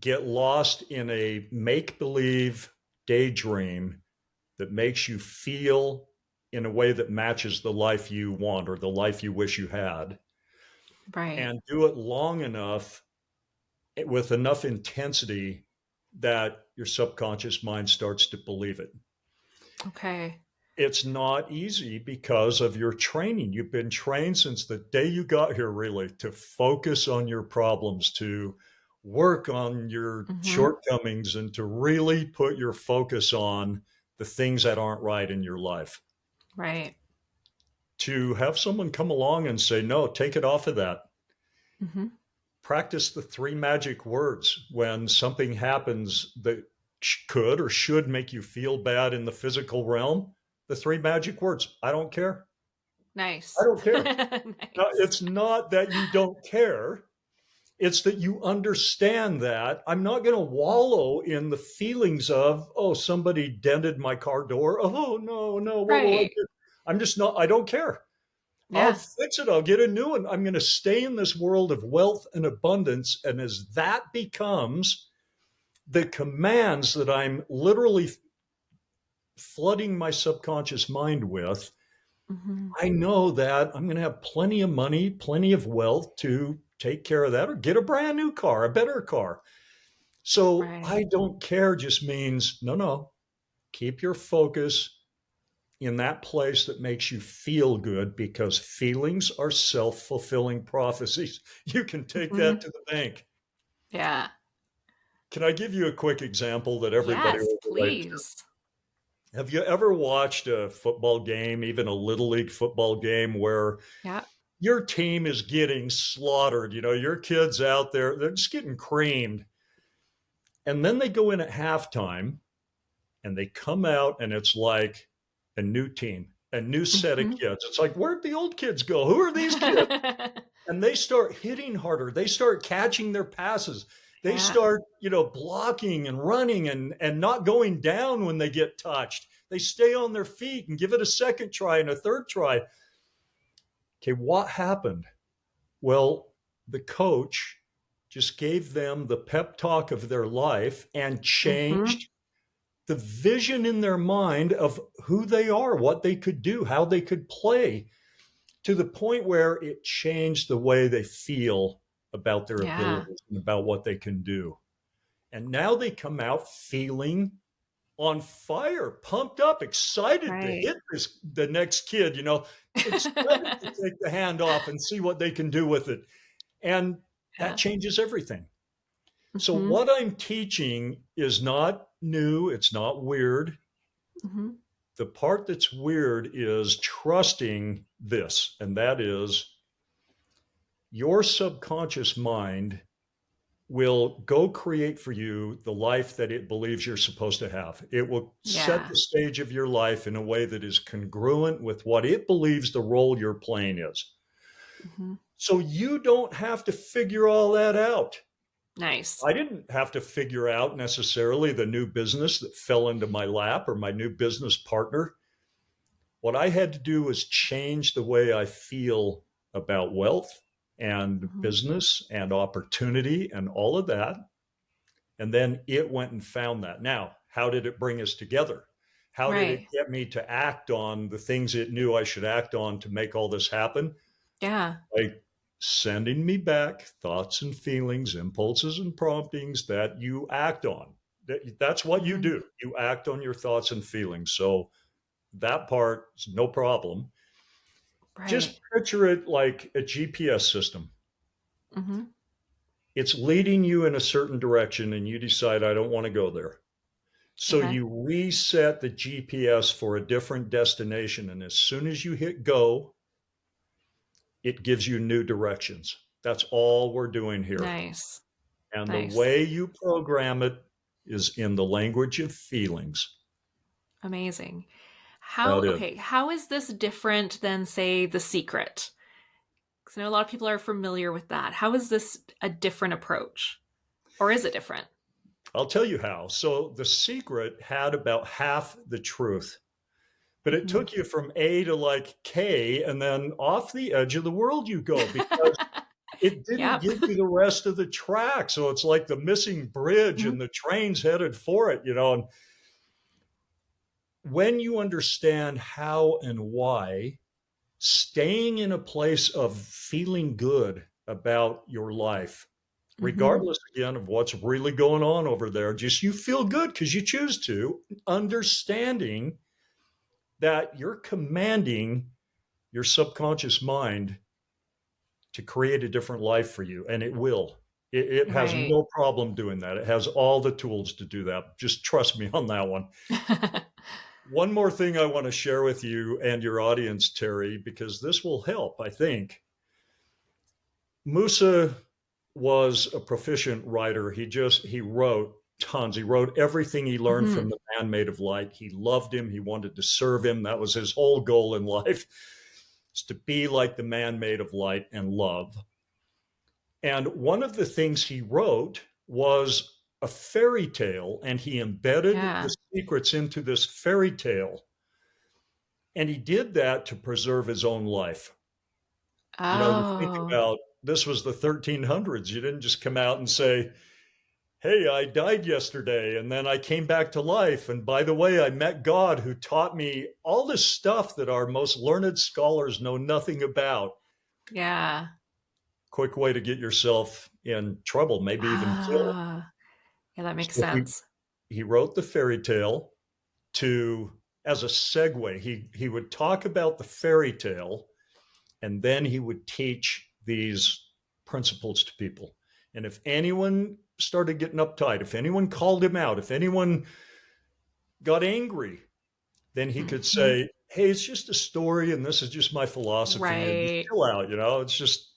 S1: get lost in a make believe daydream that makes you feel in a way that matches the life you want or the life you wish you had,
S2: Right.
S1: and do it long enough with enough intensity that your subconscious mind starts to believe it.
S2: Okay.
S1: It's not easy because of your training. You've been trained since the day you got here, really, to focus on your problems, to work on your
S2: Hmm.
S1: shortcomings, and to really put your focus on the things that aren't right in your life.
S2: Right.
S1: To have someone come along and say, no, take it off of that.
S2: Hmm.
S1: Practice the three magic words when something happens that could or should make you feel bad in the physical realm. The three magic words: I don't care. I
S2: Nice.
S1: don't care.
S2: Nice.
S1: It's not that you don't care. It's that you understand that I'm not going to wallow in the feelings of, oh, somebody dented my car door. Oh, no, no. What will I
S2: Right.
S1: do? I'm just not, I don't care. I'll
S2: Yeah.
S1: fix it. I'll get a new one. I'm going to stay in this world of wealth and abundance. And as that becomes the commands that I'm literally flooding my subconscious mind with,
S2: Hmm.
S1: I know that I'm going to have plenty of money, plenty of wealth to take care of that or get a brand new car, a better car. So
S2: Right.
S1: I don't care just means no, no, keep your focus in that place that makes you feel good, because feelings are self fulfilling prophecies. You can take that
S2: Hmm.
S1: to the bank.
S2: Yeah.
S1: Can I give you a quick example that everybody
S2: Yes,
S1: will relate to?
S2: please.
S1: Have you ever watched a football game, even a little league football game, where
S2: Yeah.
S1: your team is getting slaughtered? You know, your kids out there, they're just getting creamed. And then they go in at halftime and they come out and it's like a new team, a new set of
S2: Hmm.
S1: kids. It's like, where'd the old kids go? Who are these kids? And they start hitting harder. They start catching their passes. They
S2: Yeah.
S1: start, blocking and running and not going down when they get touched. They stay on their feet and give it a second try and a third try. Okay, what happened? Well, the coach just gave them the pep talk of their life and
S2: Hmm.
S1: changed the vision in their mind of who they are, what they could do, how they could play, to the point where it changed the way they feel about their
S2: Yeah.
S1: abilities and about what they can do. And now they come out feeling on fire, pumped up, excited to
S2: Right.
S1: hit the next kid, excited to take the hand off and see what they can do with it. And that
S2: Yeah.
S1: changes everything. So
S2: Hmm.
S1: what I'm teaching is not new, it's not weird.
S2: Hmm.
S1: The part that's weird is trusting this, and that is your subconscious mind will go create for you the life that it believes you're supposed to have. It will set
S2: Yeah.
S1: the stage of your life in a way that is congruent with what it believes the role you're playing is.
S2: Hmm.
S1: So you don't have to figure all that out.
S2: Nice.
S1: I didn't have to figure out necessarily the new business that fell into my lap or my new business partner. What I had to do was change the way I feel about wealth and
S2: Hmm.
S1: business and opportunity and all of that. And then it went and found that. Now, how did it bring us together? How did it
S2: Right.
S1: get me to act on the things it knew I should act on to make all this happen?
S2: Yeah.
S1: Like sending me back thoughts and feelings, impulses and promptings that you act on. That's what you
S2: Hmm.
S1: do. You act on your thoughts and feelings. So that part is no problem.
S2: Right.
S1: Just picture it like a GPS system.
S2: Hmm.
S1: It's leading you in a certain direction and you decide, I don't want to go there. So
S2: Okay.
S1: you reset the GPS for a different destination. And as soon as you hit go, it gives you new directions. That's all we're doing here.
S2: Nice.
S1: And the
S2: Nice.
S1: way you program it is in the language of feelings.
S2: Amazing.
S1: That is.
S2: How is this different than, say, The Secret? Because I know a lot of people are familiar with that. How is this a different approach? Or is it different?
S1: I'll tell you how. So The Secret had about half the truth, but it
S2: Mhm.
S1: took you from A to like K, and then off the edge of the world you go because it didn't
S2: Yep.
S1: give you the rest of the track. So it's like the missing bridge
S2: Mhm.
S1: and the train's headed for it, you know. And when you understand how and why, staying in a place of feeling good about your life,
S2: Mhm.
S1: regardless again of what's really going on over there, just you feel good because you choose to, understanding that you're commanding your subconscious mind to create a different life for you, and it will. It has
S2: Right.
S1: no problem doing that. It has all the tools to do that. Just trust me on that one. One more thing I want to share with you and your audience, Terry, because this will help, I think. Musa was a proficient writer. He wrote tons. He wrote everything he learned from
S2: Mhm.
S1: the man made of light. He loved him. He wanted to serve him. That was his whole goal in life, is to be like the man made of light and love. And one of the things he wrote was a fairy tale, and he embedded the
S2: Yeah.
S1: secrets into this fairy tale. And he did that to preserve his own life. You know, you think
S2: Oh.
S1: about this was the 1300s. You didn't just come out and say, hey, I died yesterday and then I came back to life. And by the way, I met God who taught me all this stuff that our most learned scholars know nothing about.
S2: Yeah.
S1: Quick way to get yourself in trouble, maybe even killed.
S2: Ah. Yeah, that makes
S1: So
S2: sense.
S1: he wrote the fairy tale to as a segue. He would talk about the fairy tale and then he would teach these principles to people. And if anyone started getting uptight, if anyone called him out, if anyone got angry, then he could
S2: Mhm.
S1: say, hey, it's just a story and this is just my philosophy and just
S2: Right.
S1: chill out. You know, it's just,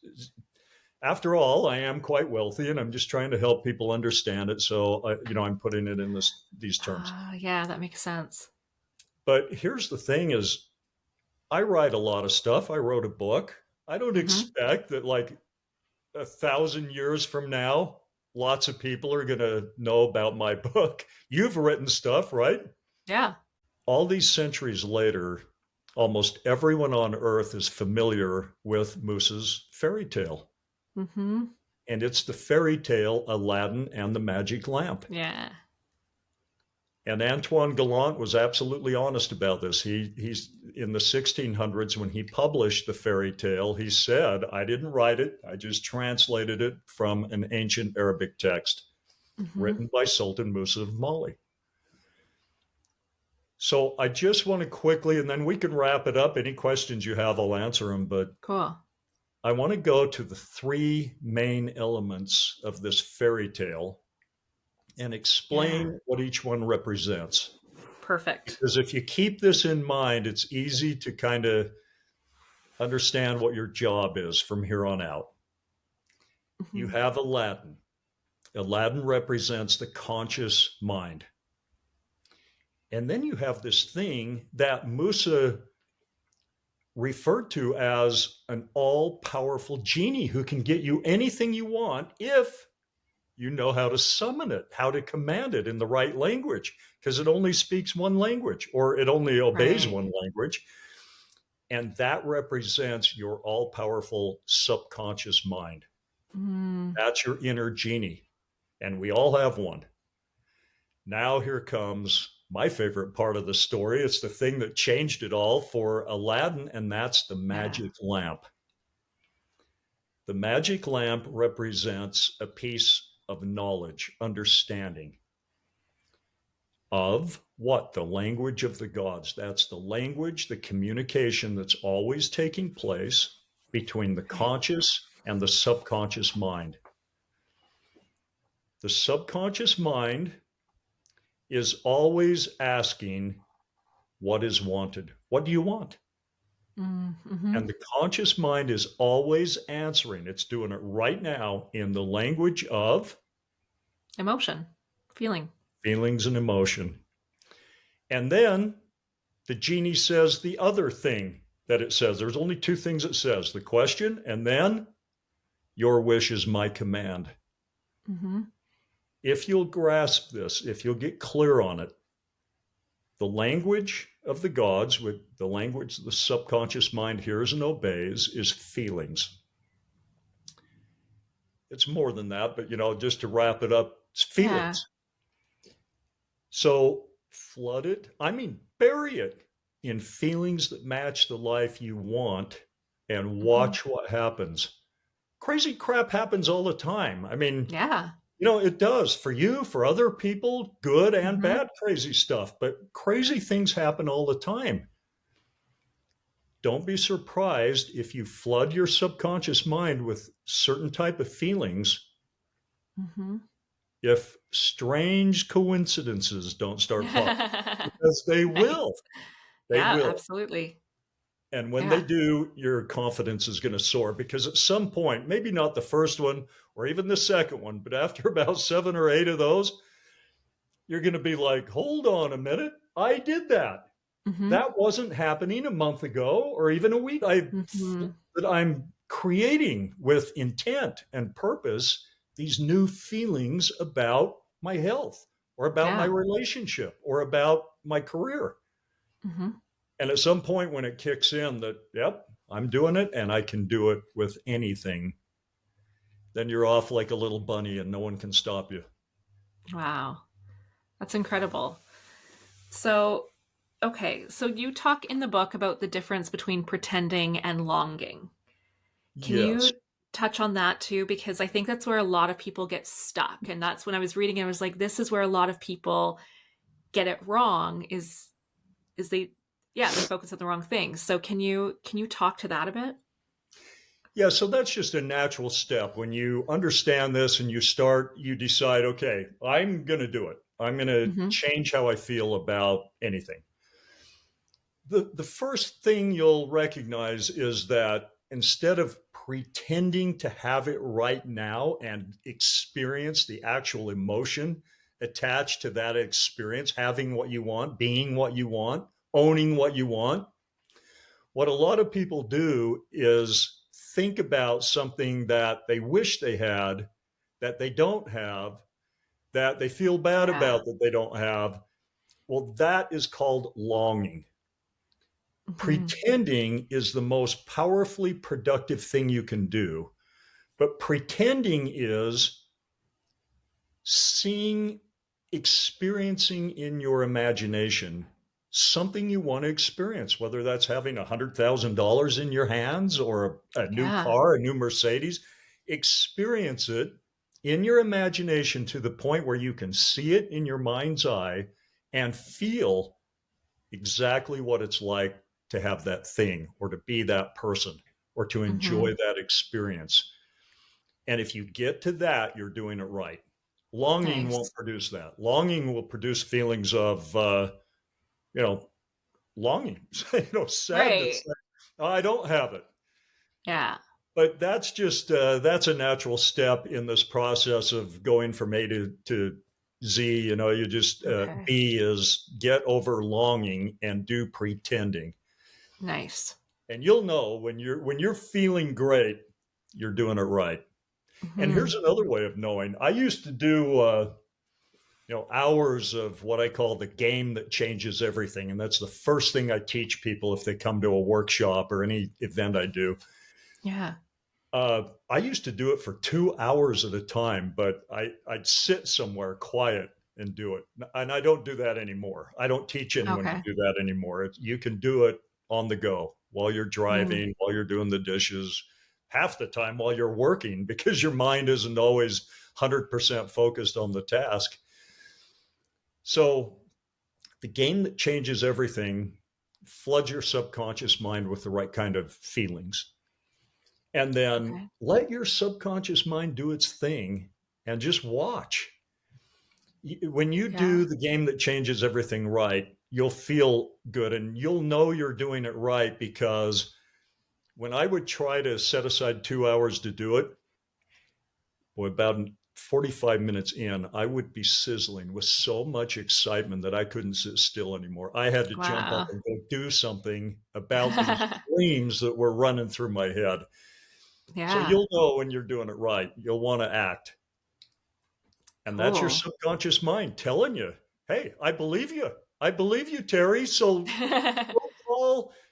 S1: after all, I am quite wealthy and I'm just trying to help people understand it. So, I'm putting it in these terms.
S2: Ah, yeah, that makes sense.
S1: But here's the thing is I write a lot of stuff. I wrote a book. I don't
S2: Mhm.
S1: expect that like 1,000 years from now, lots of people are going to know about my book. You've written stuff, right?
S2: Yeah.
S1: All these centuries later, almost everyone on earth is familiar with Musa's fairy tale.
S2: Mhm.
S1: And it's the fairy tale Aladdin and the Magic Lamp.
S2: Yeah.
S1: And Antoine Galland was absolutely honest about this. He's in the 1600s when he published the fairy tale. He said, "I didn't write it. I just translated it from an ancient Arabic text
S2: Mhm.
S1: written by Sultan Musa of Mali." So I just want to quickly, and then we can wrap it up. Any questions you have, I'll answer them. But
S2: Cool.
S1: I want to go to the three main elements of this fairy tale and
S2: Yeah.
S1: explain what each one represents.
S2: Perfect.
S1: Because if you keep this in mind, it's easy to kind of understand what your job is from here on out. You
S2: Mhm.
S1: have Aladdin. Aladdin represents the conscious mind. And then you have this thing that Musa referred to as an all powerful genie who can get you anything you want if you know how to summon it, how to command it in the right language, because it only speaks one language or it only obeys
S2: Right.
S1: one language. And that represents your all powerful subconscious mind.
S2: Mm.
S1: That's your inner genie. And we all have one. Now, here comes my favorite part of the story. It's the thing that changed it all for Aladdin, and that's the
S2: Yeah.
S1: magic lamp. The magic lamp represents a piece of knowledge, understanding of what? The language of the gods. That's the language, the communication that's always taking place between the
S2: Right.
S1: conscious and the subconscious mind. The subconscious mind is always asking what is wanted. What do you want?
S2: Mm. Mhm.
S1: And the conscious mind is always answering. It's doing it right now in the language of
S2: Emotion. Feeling.
S1: feelings and emotion. And then the genie says the other thing that it says. There's only two things it says: the question, and then your wish is my command.
S2: Mhm.
S1: if you'll grasp this, if you'll get clear on it, the language of the gods, with the language the subconscious mind hears and obeys, is feelings. It's more than that, but just to wrap it up, it's
S2: Yeah.
S1: feelings. So flood it, I mean, bury it in feelings that match the life you want and
S2: Hmm.
S1: watch what happens. Crazy crap happens all the time. I mean,
S2: Yeah.
S1: it does for you, for other people, good and
S2: Hmm.
S1: bad crazy stuff, but crazy things happen all the time. Don't be surprised if you flood your subconscious mind with certain type of feelings
S2: Hmm.
S1: if strange coincidences don't start popping, because they
S2: Nice.
S1: will. They
S2: Yeah,
S1: will.
S2: absolutely.
S1: And when they
S2: Yeah.
S1: do, your confidence is going to soar, because at some point, maybe not the first one or even the second one, but after about 7 or 8 of those, you're going to be like, hold on a minute. I did that.
S2: Hmm.
S1: That wasn't happening a month ago or even a week.
S2: Hmm.
S1: That I'm creating with intent and purpose these new feelings about my health or about my
S2: Yeah.
S1: relationship or about my career.
S2: Hmm.
S1: And at some point when it kicks in that, yep, I'm doing it and I can do it with anything, then you're off like a little bunny and no one can stop you.
S2: Wow. That's incredible. So, okay. So you talk in the book about the difference between pretending and longing. Can
S1: Yes.
S2: you touch on that too? Because I think that's where a lot of people get stuck. And that's when I was reading, I was like, this is where a lot of people get it wrong is they yeah, they focus on the wrong things. So can you talk to that a bit?
S1: Yeah, so that's just a natural step. When you understand this and you decide, okay, I'm going to do it. I'm going to
S2: Hmm.
S1: change how I feel about anything. The first thing you'll recognize is that instead of pretending to have it right now and experience the actual emotion attached to that experience, having what you want, being what you want, owning what you want, what a lot of people do is think about something that they wish they had, that they don't have, that they feel bad
S2: Yeah.
S1: about that they don't have. Well, that is called longing.
S2: Hmm.
S1: Pretending is the most powerfully productive thing you can do. But pretending is seeing, experiencing in your imagination something you want to experience, whether that's having $100,000 in your hands or a new
S2: Yeah.
S1: car, a new Mercedes. Experience it in your imagination to the point where you can see it in your mind's eye and feel exactly what it's like to have that thing or to be that person or to enjoy
S2: Hmm.
S1: that experience. And if you get to that, you're doing it right. Longing won't
S2: Nice.
S1: produce that. Longing will produce feelings of, you know, longing, sadness.
S2: Right.
S1: Oh, I don't have it.
S2: Yeah.
S1: But that's just that's a natural step in this process of going from A to Z. You just
S2: Okay.
S1: B is get over longing and do pretending,
S2: Nice.
S1: and you'll know when you're feeling great, you're doing it right. And here's
S2: Hmm.
S1: another way of knowing. I used to do hours of what I call the game that changes everything, and that's the first thing I teach people if they come to a workshop or any event I do.
S2: Yeah.
S1: I used to do it for 2 hours at a time, but I'd sit somewhere quiet and do it. And I don't do that anymore. I don't teach anyone to
S2: Okay.
S1: do that anymore. You can do it on the go while you're
S2: Mm.
S1: driving, while you're doing the dishes, half the time while you're working, because your mind isn't always 100% focused on the task. So, the game that changes everything floods your subconscious mind with the right kind of feelings, and then
S2: Okay.
S1: let your subconscious mind do its thing and just watch. When you
S2: Yeah.
S1: do the game that changes everything right, you'll feel good and you'll know you're doing it right, because when I would try to set aside 2 hours to do it, well, about 45 minutes in, I would be sizzling with so much excitement that I couldn't sit still anymore. I had to jump up
S2: Wow.
S1: and go do something about these dreams that were running through my head. So
S2: Yeah.
S1: you'll know when you're doing it right. You'll want to act. And that's your
S2: Cool.
S1: subconscious mind telling you, hey, I believe you. I believe you, Terry. So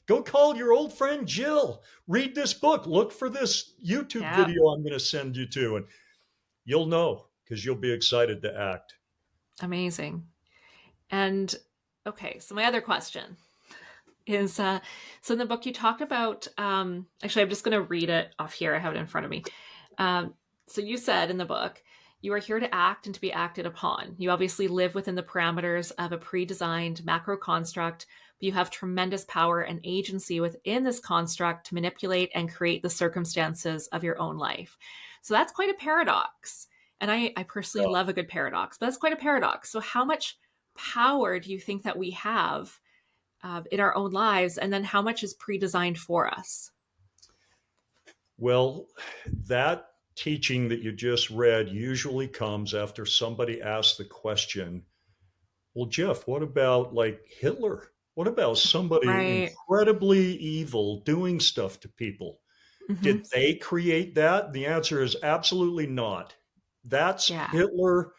S1: go call your old friend Jill. Read this book. Look for this YouTube
S2: Yeah,
S1: video I'm going to send you to, and you'll know because you'll be excited to act.
S2: amazing. And okay, so my other question is so in the book you talked about actually I'm just going to read it off here. I have it in front of me. Um, so you said in the book, you are here to act and to be acted upon. You obviously live within the parameters of a pre-designed macro construct, but you have tremendous power and agency within this construct to manipulate and create the circumstances of your own life. So that's quite a paradox. And I personally
S1: Yeah.
S2: love a good paradox, but that's quite a paradox. So how much power do you think that we have in our own lives? And then how much is pre-designed for us?
S1: Well, that teaching that you just read usually comes after somebody asks the question, well, Jeff, what about like Hitler? What about somebody
S2: Right.
S1: incredibly evil doing stuff to people?
S2: Hmm.
S1: Did they create that? The answer is absolutely not. That's
S2: Yeah.
S1: Hitler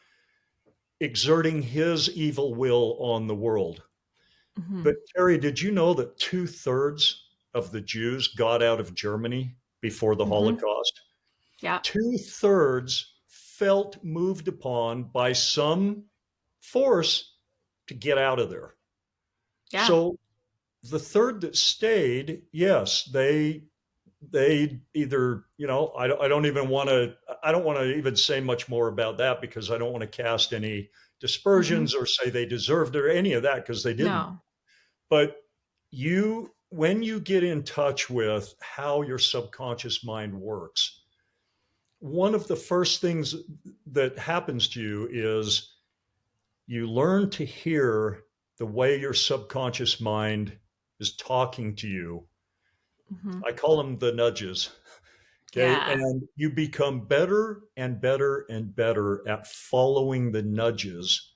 S1: exerting his evil will on the world. But
S2: Hmm.
S1: Terry, did you know that 2/3 of the Jews got out of Germany before the
S2: Hmm.
S1: Holocaust?
S2: Yeah.
S1: 2/3 felt moved upon by some force to get out of there.
S2: Yeah.
S1: So the third that stayed, yes, they either, I don't even want to, I don't want to even say much more about that because I don't want to cast any
S2: Hmm.
S1: dispersions or say they deserved it or any of that because they didn't.
S2: No.
S1: But when you get in touch with how your subconscious mind works, one of the first things that happens to you is you learn to hear the way your subconscious mind is talking to you.
S2: Hmm.
S1: I call them the nudges. Okay.
S2: Yeah.
S1: And you become better and better and better at following the nudges.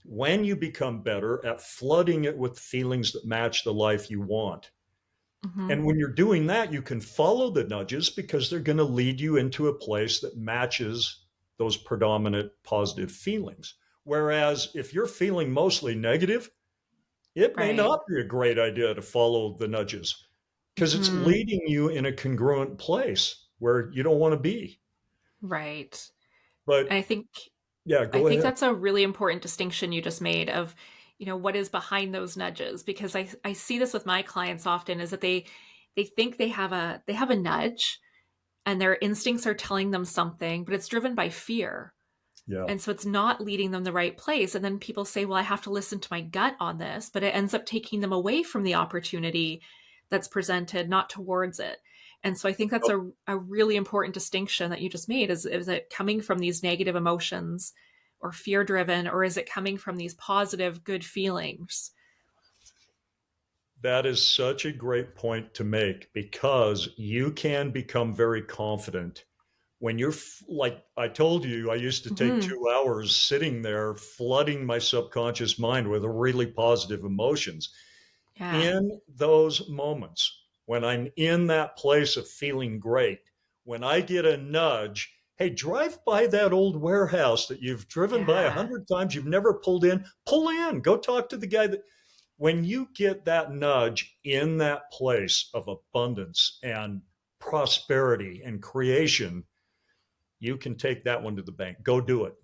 S1: When you become better at flooding it with feelings that match the life you want.
S2: Hmm.
S1: And when you're doing that, you can follow the nudges because they're going to lead you into a place that matches those predominant positive feelings. Whereas if you're feeling mostly negative, it may
S2: Right.
S1: not be a great idea to follow the nudges because it's
S2: Hmm.
S1: leading you in a congruent place where you don't want to be.
S2: Right. And
S1: But yeah,
S2: I
S1: go
S2: think
S1: ahead.
S2: that's a really important distinction you just made of, what is behind those nudges, because I see this with my clients often is that they think they have a nudge and their instincts are telling them something, but it's driven by fear.
S1: Yeah.
S2: And so it's not leading them the right place. And then people say, well, I have to listen to my gut on this, but it ends up taking them away from the opportunity that's presented, not towards it. And so I think that's
S1: Oh,
S2: a really important distinction that you just made is it coming from these negative emotions or fear driven, or is it coming from these positive, good feelings?
S1: that is such a great point to make because you can become very confident when you're like I told you, I used to take
S2: Hmm.
S1: 2 hours sitting there flooding my subconscious mind with really positive emotions.
S2: Yeah.
S1: In those moments, when I'm in that place of feeling great, when I get a nudge, hey, drive by that old warehouse that you've driven by a
S2: Yeah.
S1: hundred times, you've never pull in, go talk to the guy that. When you get that nudge in that place of abundance and prosperity and creation, you can take that one to the bank. Go do it.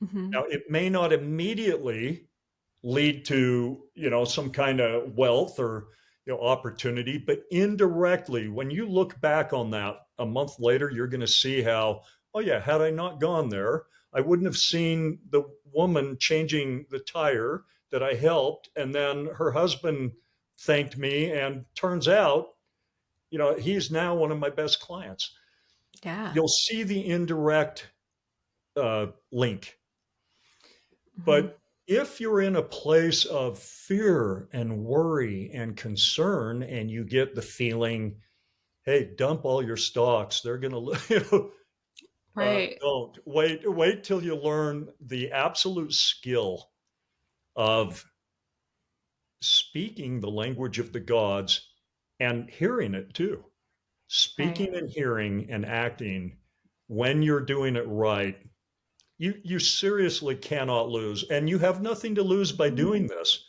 S2: Hmm.
S1: Now, it may not immediately lead to, some kind of wealth or, opportunity, but indirectly, when you look back on that a month later, you're going to see how, oh yeah, had I not gone there, I wouldn't have seen the woman changing the tire that I helped. And then her husband thanked me. And turns out, he's now one of my best clients.
S2: Yeah.
S1: You'll see the indirect link.
S2: Hmm.
S1: But if you're in a place of fear and worry and concern, and you get the feeling, hey, dump all your stocks, they're going to,
S2: Right.
S1: don't wait till you learn the absolute skill of speaking the language of the gods and hearing it too.
S2: Right.
S1: Speaking and hearing and acting when you're doing it right, You seriously cannot lose, and you have nothing to lose by
S2: Mhm.
S1: doing this.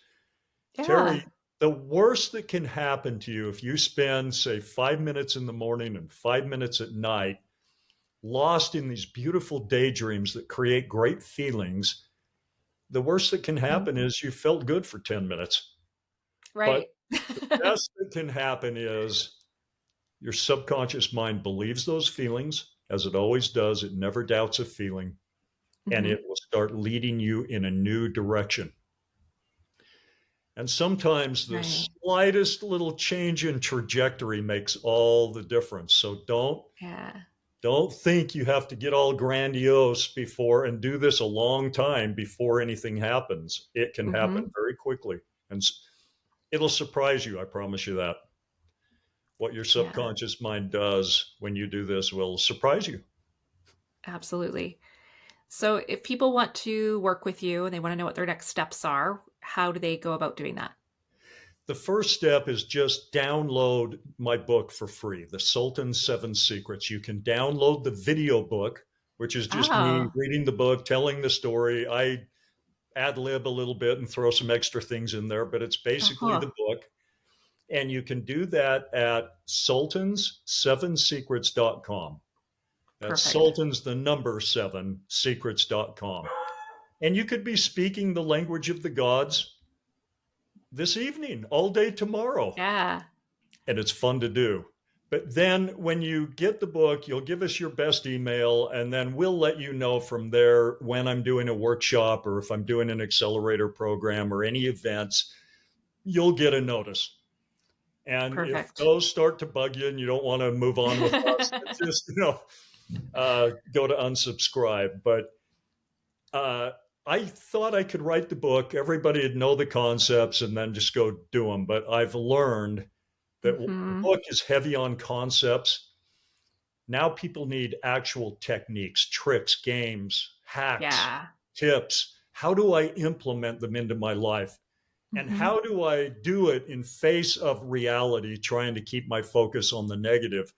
S2: Yeah.
S1: Terry, the worst that can happen to you if you spend, say, 5 minutes in the morning and 5 minutes at night lost in these beautiful daydreams that create great feelings, the worst that can
S2: Mhm.
S1: happen is you felt good for 10 minutes. But
S2: Right.
S1: the best that can happen is your subconscious mind believes those feelings, as it always does. It never doubts a feeling, and
S2: Mhm.
S1: it will start leading you in a new direction. And sometimes the
S2: Right.
S1: slightest little change in trajectory makes all the difference. So
S2: Yeah.
S1: don't think you have to get all grandiose before and do this a long time before anything happens. It can happen
S2: Mhm.
S1: very quickly, and it'll surprise you. I promise you that. What your
S2: Yeah,
S1: subconscious mind does when you do this will surprise you.
S2: absolutely. So if people want to work with you and they want to know what their next steps are, how do they go about doing that?
S1: The first step is just download my book for free, The Sultan's Seven Secrets. You can download the video book, which is just me
S2: Oh.
S1: reading the book, telling the story. I ad lib a little bit and throw some extra things in there, but it's
S2: Oh,
S1: basically
S2: cool.
S1: the book. And you can do that at sultans7secrets.com. That's
S2: Perfect.
S1: sultans, the number seven, secrets.com. And you could be speaking the language of the gods this evening, all day tomorrow.
S2: Yeah.
S1: And it's fun to do. But then when you get the book, you'll give us your best email, and then we'll let you know from there when I'm doing a workshop or if I'm doing an accelerator program or any events, you'll get a notice. And if
S2: Perfect.
S1: those start to bug you and you don't want to move on with us, just go to unsubscribe. But uh, I thought I could write the book, everybody'd know the concepts, and then just go do them. But I've learned that the
S2: Mhm.
S1: book is heavy on concepts. Now people need actual techniques, tricks, games, hacks,
S2: Yeah.
S1: tips. How do I implement them into my life? And
S2: Mhm.
S1: how do I do it in face of reality, trying to keep my focus on the negative?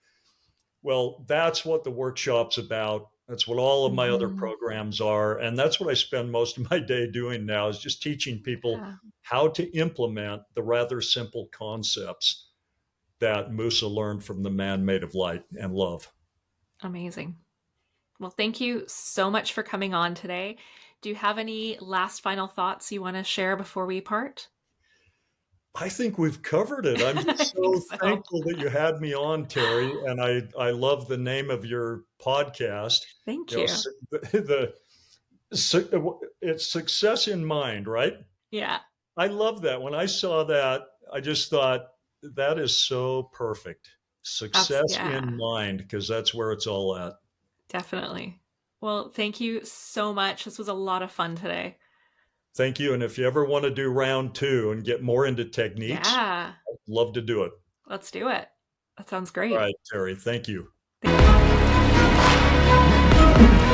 S1: Well, that's what the workshop's about. That's what all of my other
S2: Mhm.
S1: programs are. And that's what I spend most of my day doing now is just teaching people
S2: Yeah.
S1: how to implement the rather simple concepts that Musa learned from the man made of light and love.
S2: Amazing. Well, thank you so much for coming on today. Do you have any last final thoughts you want to share before we part?
S1: I think we've covered it. I'm
S2: I
S1: just
S2: think
S1: so
S2: so.
S1: thankful that you had me on, Terry, and I love the name of your podcast.
S2: Thank
S1: You know,
S2: you.
S1: it's success in mind, right?
S2: Yeah.
S1: I love that. When I saw that, I just thought that is so perfect. Success in
S2: Yeah,
S1: mind, because that's where it's all at.
S2: definitely. Well, thank you so much. This was a lot of fun today.
S1: Thank you. And if you ever want to do round two and get more into techniques,
S2: Yeah,
S1: I'd love to do it.
S2: let's do it. That sounds
S1: All
S2: great.
S1: right, Terry. Thank you.
S2: Thank you.